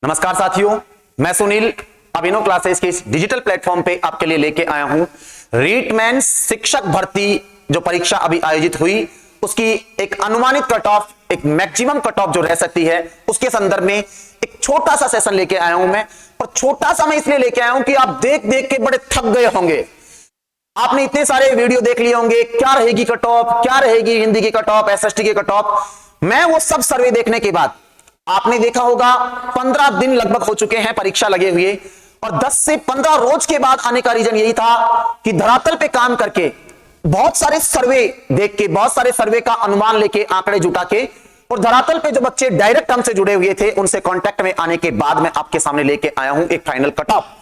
नमस्कार साथियों, मैं सुनील अभिनव क्लासेस के इस डिजिटल प्लेटफॉर्म पे आपके लिए लेके आया हूं रीटमैन शिक्षक भर्ती जो परीक्षा अभी आयोजित हुई उसकी एक अनुमानित कट ऑफ, एक मैक्सिमम कट ऑफ जो रह सकती है उसके संदर्भ में एक छोटा सा सेशन लेके आया हूं मैं। और छोटा सा मैं इसलिए लेके आया हूं कि आप देख देख के बड़े थक गए होंगे। आपने इतने सारे वीडियो देख लिए होंगे, क्या रहेगी कट ऑफ, क्या रहेगी हिंदी की कट ऑफ, एसएसटी की कट ऑफ। मैं वो सब सर्वे देखने के बाद आपने देखा होगा 15 दिन लगभग हो चुके हैं परीक्षा लगे हुए, और 10 से 15 रोज के बाद आने का रीजन यही था कि धरातल पे काम करके बहुत सारे सर्वे देख के, बहुत सारे सर्वे का अनुमान लेके, आंकड़े जुटा के, और धरातल पे जो बच्चे डायरेक्ट हमसे जुड़े हुए थे उनसे कांटेक्ट में आने के बाद मैं आपके सामने लेके आया हूं एक फाइनल कट ऑफ।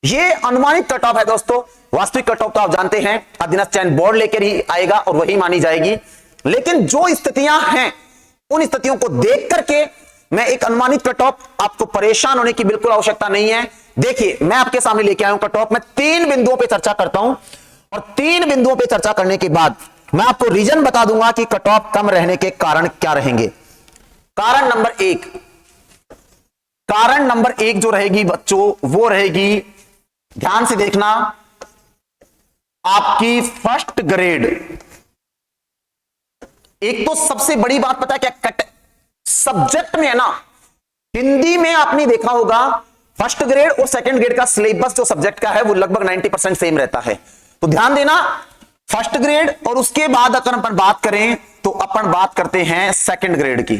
ये अनुमानित कट ऑफ है दोस्तों, वास्तविक कट ऑफ तो आप जानते हैं अधीनस्थ चयन बोर्ड लेकर ही आएगा और वही मानी जाएगी। लेकिन जो स्थितियां हैं उन स्थितियों को देख करके मैं एक अनुमानित कट ऑफ, आपको परेशान होने की बिल्कुल आवश्यकता नहीं है। देखिए मैं आपके सामने लेके आया हूं कट ऑफ, मैं 3 बिंदुओं पे चर्चा करता हूं और 3 बिंदुओं पे चर्चा करने के बाद मैं आपको रीजन बता दूंगा कि कट ऑफ कम रहने के कारण क्या रहेंगे। कारण नंबर एक जो रहेगी बच्चों, वो रहेगी, ध्यान से देखना, आपकी फर्स्ट ग्रेड। एक तो सबसे बड़ी बात पता है क्या, कट सब्जेक्ट में है ना, हिंदी में आपने देखा होगा फर्स्ट ग्रेड और सेकंड ग्रेड का सिलेबस जो सब्जेक्ट का है वो लगभग 90% सेम रहता है। तो ध्यान देना, फर्स्ट ग्रेड और उसके बाद अगर अपन बात करें तो अपन बात करते हैं सेकंड ग्रेड की,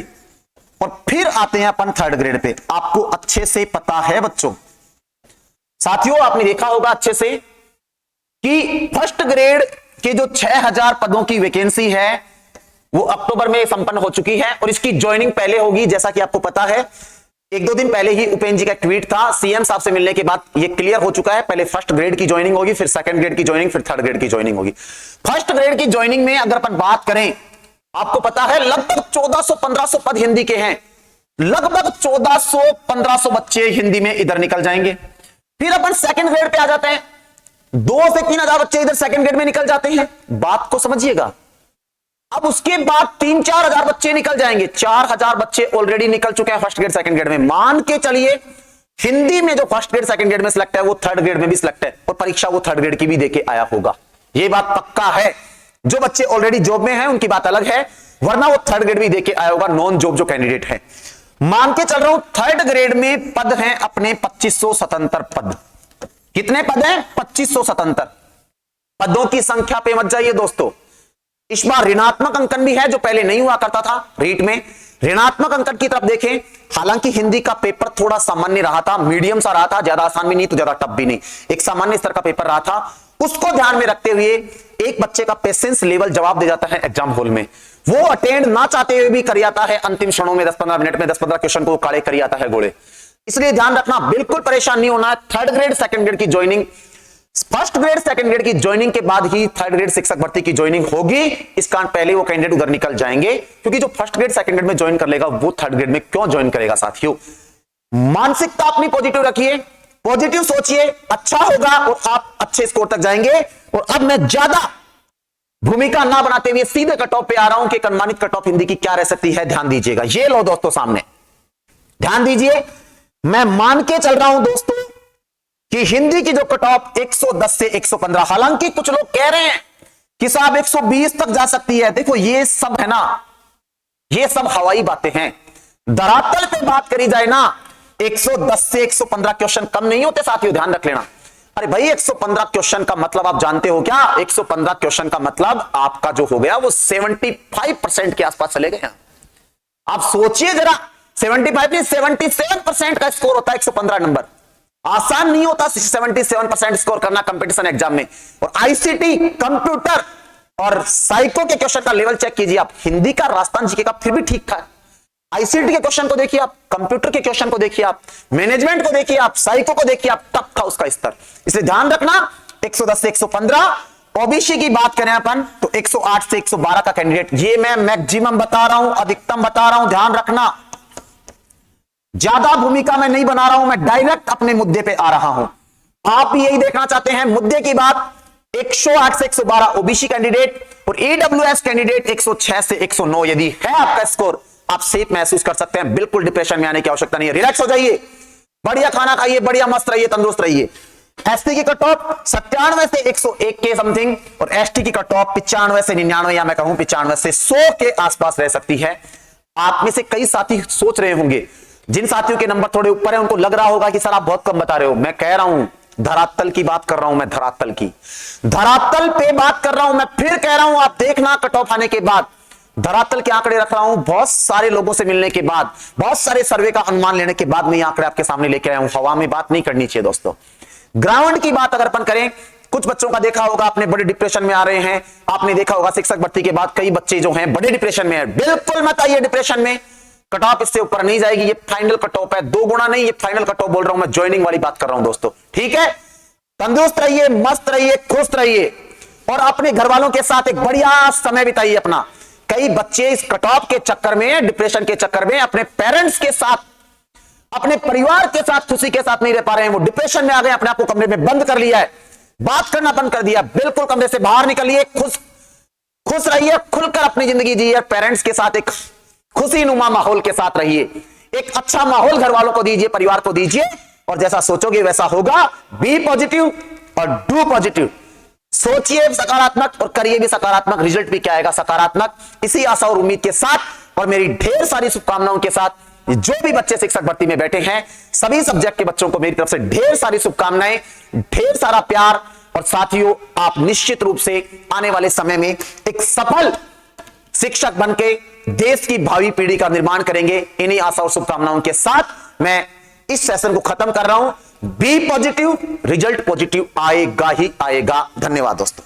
और फिर आते हैं अपन थर्ड ग्रेड पे। आपको अच्छे से पता है बच्चों, साथियों आपने देखा होगा अच्छे से कि फर्स्ट ग्रेड के जो 6000 पदों की वैकेंसी है वो अक्टूबर में संपन्न हो चुकी है और इसकी ज्वाइनिंग पहले होगी। जैसा कि आपको पता है 1-2 दिन पहले ही उपेंद्र जी का ट्वीट था, सीएम साहब से मिलने के बाद ये क्लियर हो चुका है, पहले फर्स्ट ग्रेड की ज्वाइनिंग होगी, फिर सेकंड ग्रेड की ज्वाइनिंग, फिर थर्ड ग्रेड की ज्वाइनिंग होगी। फर्स्ट ग्रेड की ज्वाइनिंग में अगर अपन बात करें, आपको पता है लगभग 1400-1500 पद हिंदी के हैं, लगभग 1400-1500 बच्चे हिंदी में इधर निकल जाएंगे। फिर अपन सेकंड ग्रेड पे आ जाते हैं, 2 से 3000 बच्चे इधर सेकंड ग्रेड में निकल जाते हैं, बात को समझिएगा। अब उसके बाद 3-4 हजार बच्चे निकल जाएंगे, 4000 बच्चे ऑलरेडी निकल चुके हैं फर्स्ट ग्रेड सेकंड ग्रेड में। मान के चलिए हिंदी में जो फर्स्ट ग्रेड सेकंड ग्रेड में सिलेक्ट है वो थर्ड ग्रेड में भी सिलेक्ट है, और परीक्षा वो थर्ड ग्रेड की भी देके आया होगा, ये बात पक्का है। जो बच्चे ऑलरेडी जॉब में हैं उनकी बात अलग है, वरना वो थर्ड ग्रेड भी देके आया होगा, नॉन जॉब जो कैंडिडेट है। मान के चल रहा हूं थर्ड ग्रेड में पद हैं अपने 2577 पद। कितने पद हैं? 2577 पदों की संख्या पे मत जाइए दोस्तों। इस बार ऋणात्मक अंकन भी है जो पहले नहीं हुआ करता था रीट में। ऋणात्मक अंकन की तरफ देखें, हालांकि हिंदी का पेपर थोड़ा सामान्य रहा था, मीडियम सा रहा था, ज्यादा आसान भी नहीं तो ज्यादा टफ भी नहीं, एक सामान्य स्तर का पेपर रहा था। उसको ध्यान में रखते हुए एक बच्चे का पेशेंस लेवल जवाब दे जाता है एग्जाम हॉल में, वो अटेंड ना चाहते हुए भी कर आता है, अंतिम क्षणों में 10-15 मिनट में 10-15 क्वेश्चन को काले कर आता है गोले। इसलिए ध्यान रखना, बिल्कुल परेशान नहीं होना। थर्ड ग्रेड सेकंड ग्रेड की joining, first grade second grade की ज्वाइनिंग के बाद ही थर्ड ग्रेड शिक्षक भर्ती की ज्वाइनिंग होगी। इस कारण पहले वो कैंडिडेट उधर निकल जाएंगे, क्योंकि जो फर्स्ट ग्रेड सेकंड ग्रेड में ज्वाइन कर लेगा वो थर्ड ग्रेड में क्यों ज्वाइन करेगा। साथियों मानसिकता अपनी पॉजिटिव रखिए, पॉजिटिव सोचिए, अच्छा होगा और आप अच्छे स्कोर तक जाएंगे। और अब मैं ज्यादा भूमिका ना बनाते हुए सीधे कट ऑफ पे आ रहा हूं कि अनुमानित कट ऑफ हिंदी की क्या रह सकती है। ध्यान दीजिएगा, ये लो दोस्तों सामने, ध्यान दीजिए। मैं मान के चल रहा हूं दोस्तों कि हिंदी की जो कट ऑफ 110 से 115, हालांकि कुछ लोग कह रहे हैं कि साहब 120 तक जा सकती है। देखो ये सब है ना, ये सब हवाई बातें हैं। धरातल पे बात करी जाए ना, 110 से 115 क्वेश्चन कम नहीं होते साथियों, ध्यान रख लेना। अरे भाई 115 क्वेश्चन का मतलब आप जानते हो क्या? 115 क्वेश्चन का मतलब आपका जो हो गया वो 75% के आसपास चले गए। आप सोचिए जरा, 75 नहीं 77% का स्कोर होता है 115 नंबर। आसान नहीं होता 77% स्कोर करना कंपटीशन एग्जाम में। और आईसीटी, कंप्यूटर और साइको के क्वेश्चन का लेवल चेक कीजिए आप। हिंदी का, राजस्थान जीके का फिर भी ठीक था, आईसीटी के क्वेश्चन को देखिए आप, कंप्यूटर के क्वेश्चन को देखिए आप, मैनेजमेंट को देखिए आप, साइको को देखिए आप, टफ था उसका स्तर। इसलिए ध्यान रखना 110 से 115। ओबीसी की बात करें अपन तो 108 से 112 का कैंडिडेट, ये मैं मैक्सिमम बता रहा हूं, अधिकतम बता रहा हूं, ध्यान रखना। ज्यादा भूमिका मैं नहीं बना रहा हूं, मैं डायरेक्ट अपने मुद्दे पे आ रहा हूं। आप यही देखना चाहते हैं मुद्दे की बात। 108 से 112 ओबीसी कैंडिडेट और ईडब्ल्यूएस कैंडिडेट 106 से 109 यदि है आपका स्कोर, आप सेफ महसूस कर सकते हैं, बिल्कुल डिप्रेशन में आने की आवश्यकता नहीं है। रिलैक्स हो जाइए, बढ़िया खाना खाइए, बढ़िया मस्त रहिए, तंदुरुस्त रहिए। एसटी की कट ऑफ 97 से 101 के समथिंग, और एसटी की कट ऑफ 95 से 99, या मैं कहूं 95 से 100 के आसपास रह सकती है। आप में से कई साथी सोच रहे होंगे, जिन साथियों के नंबर थोड़े ऊपर है उनको लग रहा होगा कि सर आप बहुत कम बता रहे हो। मैं कह रहा हूं, धरातल की बात कर रहा हूं, मैं धरातल की, धरातल पे बात कर रहा हूं। मैं फिर कह रहा हूं, आप देखना कट ऑफ आने के बाद धरातल के आंकड़े रख रहा हूं, बहुत सारे लोगों से मिलने के बाद, बहुत सारे सर्वे का अनुमान लेने के बाद मैं ये आंकड़े आपके सामने लेके आया हूं। हवा में बात नहीं करनी चाहिए दोस्तों। ग्राउंड की बात अगर अपन करें, कुछ बच्चों का देखा होगा आपने बड़े डिप्रेशन में आ रहे हैं। आपने देखा होगा शिक्षक भर्ती के बाद कई बच्चे जो हैं बड़े डिप्रेशन में है। बिल्कुल मत आइए डिप्रेशन में, कट ऑफ इससे ऊपर नहीं जाएगी। ये फाइनल कट ऑफ है, 2 गुना नहीं, ये फाइनल कट ऑफ बोल रहा हूं मैं, ज्वाइनिंग वाली बात कर रहा हूं दोस्तों। ठीक है, तंदुरुस्त रहिए, मस्त रहिए, खुश रहिए, और अपने घर वालों के साथ एक बढ़िया समय बिताइए अपना। कई बच्चे इस कट ऑफ के चक्कर में, डिप्रेशन के चक्कर में अपने पेरेंट्स के साथ, अपने परिवार के साथ खुशी के साथ नहीं रह पा रहे हैं। वो डिप्रेशन में आ गए, अपने आप को कमरे में बंद कर लिया है, बात करना बंद कर दिया। बिल्कुल कमरे से बाहर निकलिए, खुश रहिए, खुलकर अपनी जिंदगी जिए, पेरेंट्स के साथ एक खुशी नुमा माहौल के साथ रहिए। एक अच्छा माहौल घर वालों को दीजिए, परिवार को दीजिए, और जैसा सोचोगे वैसा होगा। बी पॉजिटिव और डू पॉजिटिव। सोचिए सकारात्मक और करिए भी सकारात्मक, रिजल्ट भी क्या आएगा सकारात्मक। इसी आशा और उम्मीद के साथ और मेरी ढेर सारी शुभकामनाओं के साथ, जो भी बच्चे शिक्षक भर्ती में बैठे हैं, सभी सब्जेक्ट के बच्चों को मेरी तरफ से ढेर सारी शुभकामनाएं, ढेर सारा प्यार। और साथियों, आप निश्चित रूप से आने वाले समय में एक सफल शिक्षक बनके देश की भावी पीढ़ी का निर्माण करेंगे। इन्हीं आशा और शुभकामनाओं के साथ मैं इस सेशन को खत्म कर रहा हूं। बी पॉजिटिव, रिजल्ट पॉजिटिव आएगा ही आएगा। धन्यवाद दोस्तों।